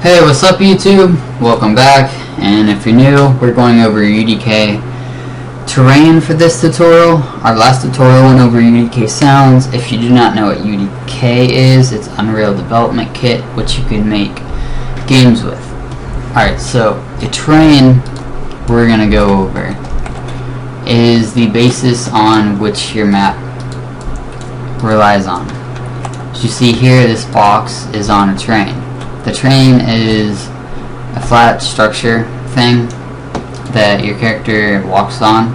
Hey, what's up YouTube? Welcome back, and if you're new, we're going over UDK terrain for this tutorial. Our last tutorial went over UDK sounds. If you do not know what UDK is, it's Unreal Development Kit, which you can make games with. Alright, so the terrain we're going to go over is the basis on which your map relies on. As you see here, this box is on a terrain. The terrain is a flat structure thing that your character walks on.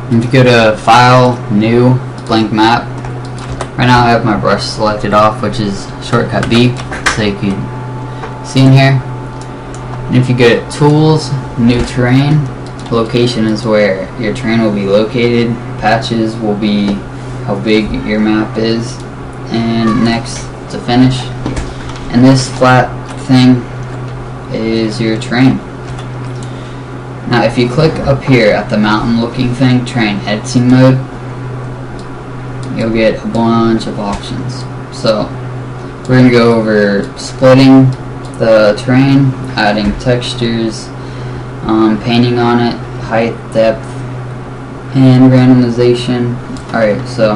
And if you go to File, New, Blank Map, right now I have my brush selected off, which is shortcut B, so you can see in here. And if you go to Tools, New Terrain, Location is where your terrain will be located, Patches will be how big your map is, and next to Finish. And this flat thing is your terrain. Now if you click up here at the mountain looking thing, terrain editing mode, you'll get a bunch of options. So we're going to go over splitting the terrain, adding textures, painting on it, height, depth, and randomization. Alright, so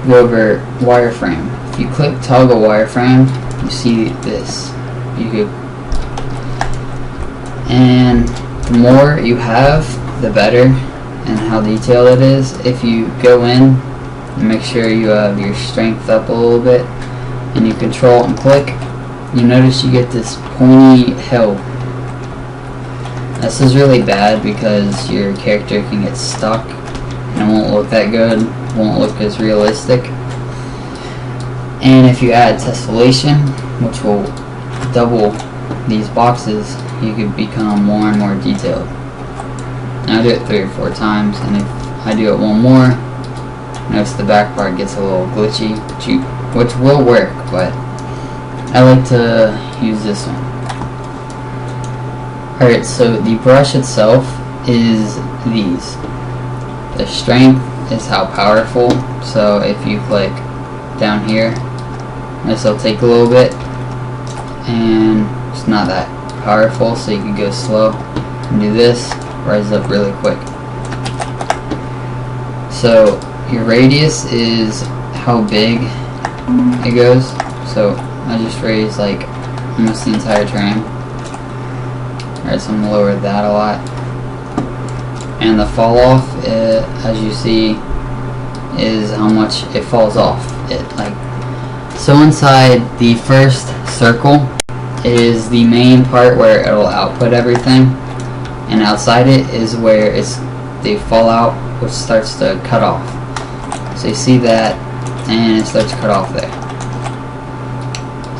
go over wireframe. If you click toggle wireframe, you see this. And the more you have, the better, and how detailed it is. If you go in and make sure you have your strength up a little bit, and you control and click, you notice you get this pointy hill. This is really bad because your character can get stuck and it won't look that good, won't look as realistic. And if you add tessellation, which will double these boxes, you can become more and more detailed. And I do it 3 or 4 times, and if I do it one more, notice the back part gets a little glitchy, which will work, but I like to use this one. Alright, so the brush itself is these. The strength is how powerful, so if you click down here, this will take a little bit, and it's not that powerful, so you can go slow and do this, rise up really quick. So your radius is how big it goes, so I just raised like almost the entire terrain. Alright, so I'm going to lower that a lot. And the fall off, as you see, is how much it falls off. So inside the first circle is the main part where it'll output everything, and outside it is where they fall out, which starts to cut off. So you see that, and it starts to cut off there.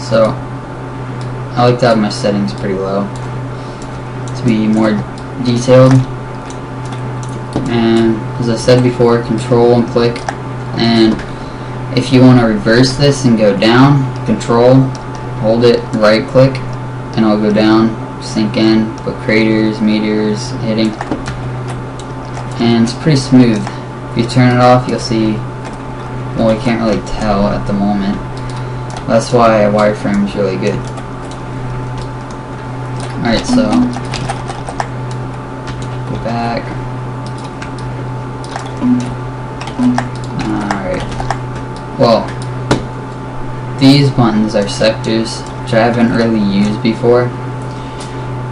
So I like to have my settings pretty low to be more detailed. And as I said before, control and click, and if you want to reverse this and go down, control, hold it, right click, and it'll go down, sink in, put craters, meters, hitting, and it's pretty smooth. If you turn it off, you'll see, well, you can't really tell at the moment. That's why a wireframe is really good. Alright, so go back. Well, these buttons are sectors, which I haven't really used before,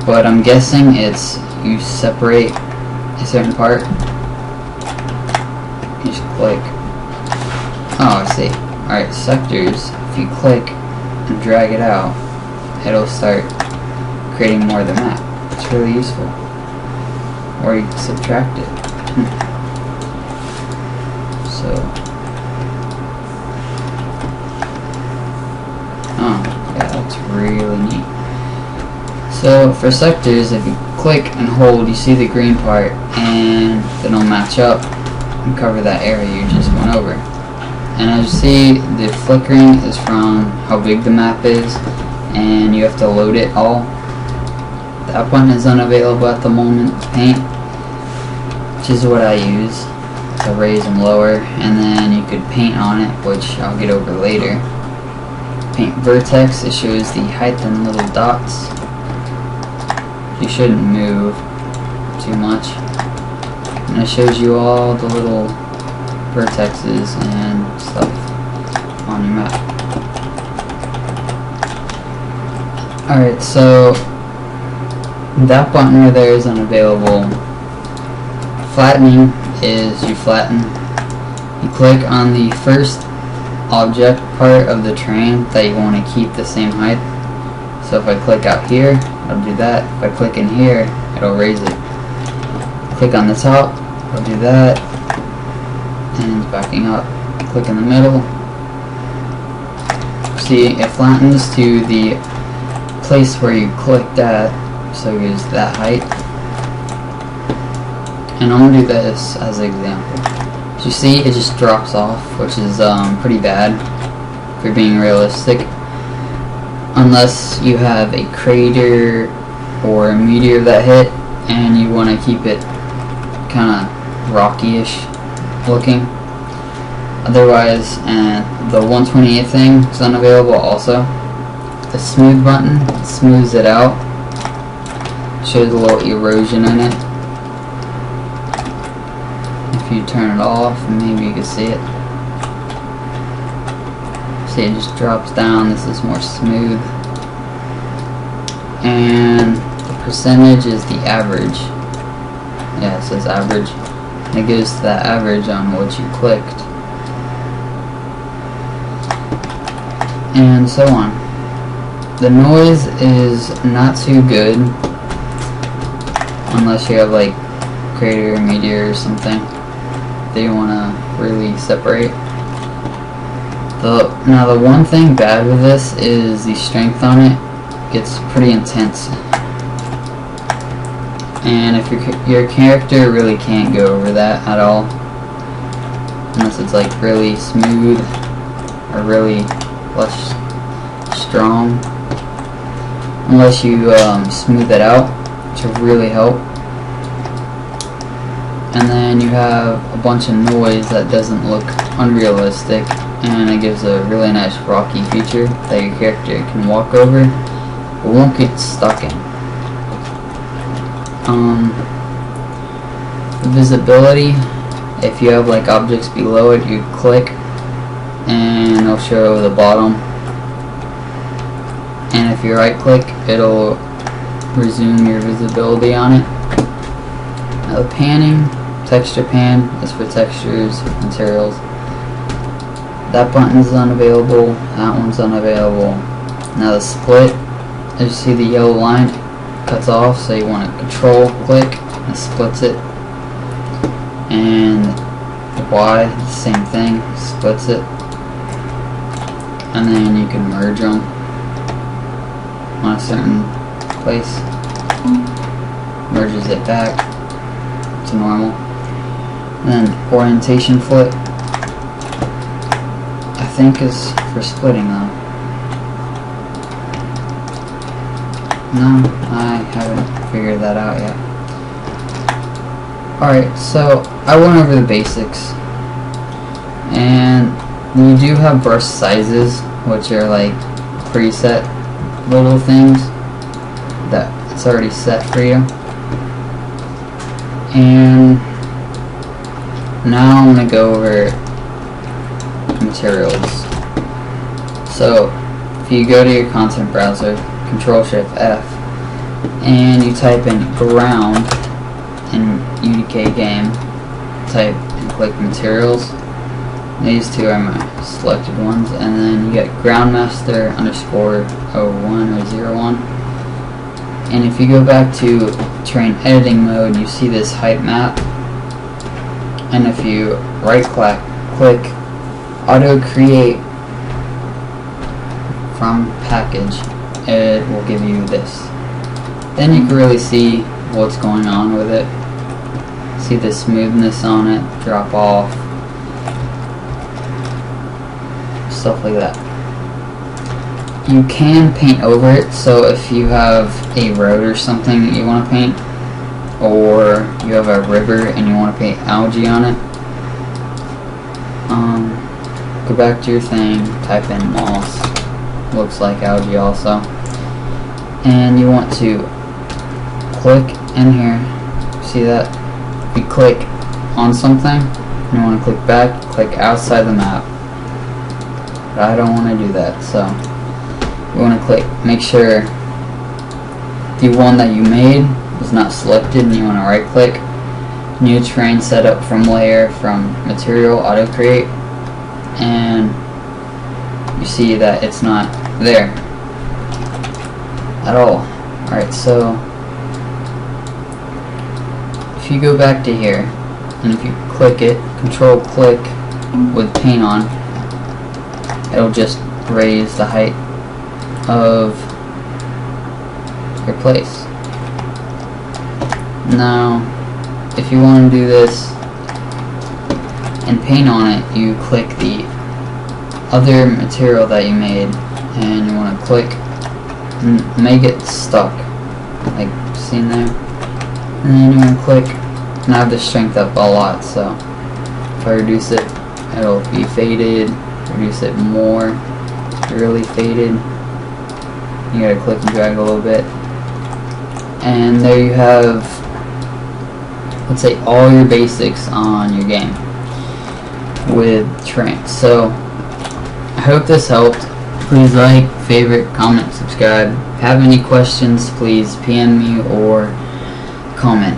but I'm guessing it's you separate a certain part, you just click. Oh, I see. Alright, sectors, if you click and drag it out, it'll start creating more of the map. It's really useful. Or you can subtract it. So that's really neat. So for sectors, if you click and hold, you see the green part, and then it'll match up and cover that area you just went over. And as you see, the flickering is from how big the map is, and you have to load it all. That button is unavailable at the moment. Paint, which is what I use to raise and lower, and then you could paint on it, which I'll get over later. paint vertex, it shows the height in little dots. You shouldn't move too much. And it shows you all the little vertexes and stuff on your map. Alright, so that button right there is unavailable. Flattening is you flatten. You click on the first object part of the terrain that you want to keep the same height. So if I click out here, it'll do that. If I click in here, it'll raise it. Click on the top, it'll do that. And it's backing up. Click in the middle. See, it flattens to the place where you clicked at, so use that height. And I'm going to do this as an example. As you see, it just drops off, which is pretty bad if you're being realistic. Unless you have a crater or a meteor that hit and you want to keep it kind of rocky-ish looking. Otherwise, and the 128 thing is unavailable also. The smooth button smooths it out, shows a little erosion in it. If you turn it off, maybe you can see it. See, it just drops down. This is more smooth. And the percentage is the average. Yeah, it says average. And it goes to that average on what you clicked. And so on. The noise is not too good unless you have like crater or meteor or something that you want to really separate. Now the one thing bad with this is the strength on it gets pretty intense, and if your character really can't go over that at all, unless it's like really smooth or really less strong. Unless you smooth it out to really help. And then you have a bunch of noise that doesn't look unrealistic, and it gives a really nice rocky feature that your character can walk over but won't get stuck in. Visibility, if you have like objects below it, you click and it'll show the bottom. And if you right click, it'll resume your visibility on it. Now the panning, texture pan is for textures, materials. That button is unavailable, that one's unavailable. Now the split, as you see the yellow line cuts off, so you want to control click and splits it. And the Y, the same thing, splits it. And then you can merge them on a certain place. Merges it back to normal. And then orientation flip, I think is for splitting though. No, I haven't figured that out yet. Alright, so I went over the basics. And you do have brush sizes, which are like preset little things that it's already set for you. And now I'm going to go over materials. So if you go to your content browser, Control-Shift-F, and you type in ground in UDK game, type and click materials. These two are my selected ones, and then you get groundmaster underscore 01 or 01. And if you go back to terrain editing mode, you see this height map, and if you right click auto create from package, it will give you this. Then you can really see what's going on with it. See the smoothness on it drop off, stuff like that. You can paint over it, so if you have a road or something that you want to paint, or you have a river and you want to paint algae on it, go back to your thing, type in moss, looks like algae also. And you want to click in here. See that? If you click on something, you want to click back, click outside the map. But I don't want to do that, so you want to click, make sure the one that you made is not selected, and you want to right click, new terrain setup from layer, from material, auto create, and you see that it's not there at all. Alright, so if you go back to here, and if you click it, control click with paint on, it'll just raise the height of your place. Now, if you want to do this and paint on it, you click the other material that you made, and you want to click and make it stuck, like seen there, and then you want to click, and I have the strength up a lot, so if I reduce it, it'll be faded. Reduce it more, really faded. You gotta click and drag a little bit, and there you have, let's say, all your basics on your game with terrain. So I hope this helped. Please like, favorite, comment, subscribe. If you have any questions, please PM me or comment.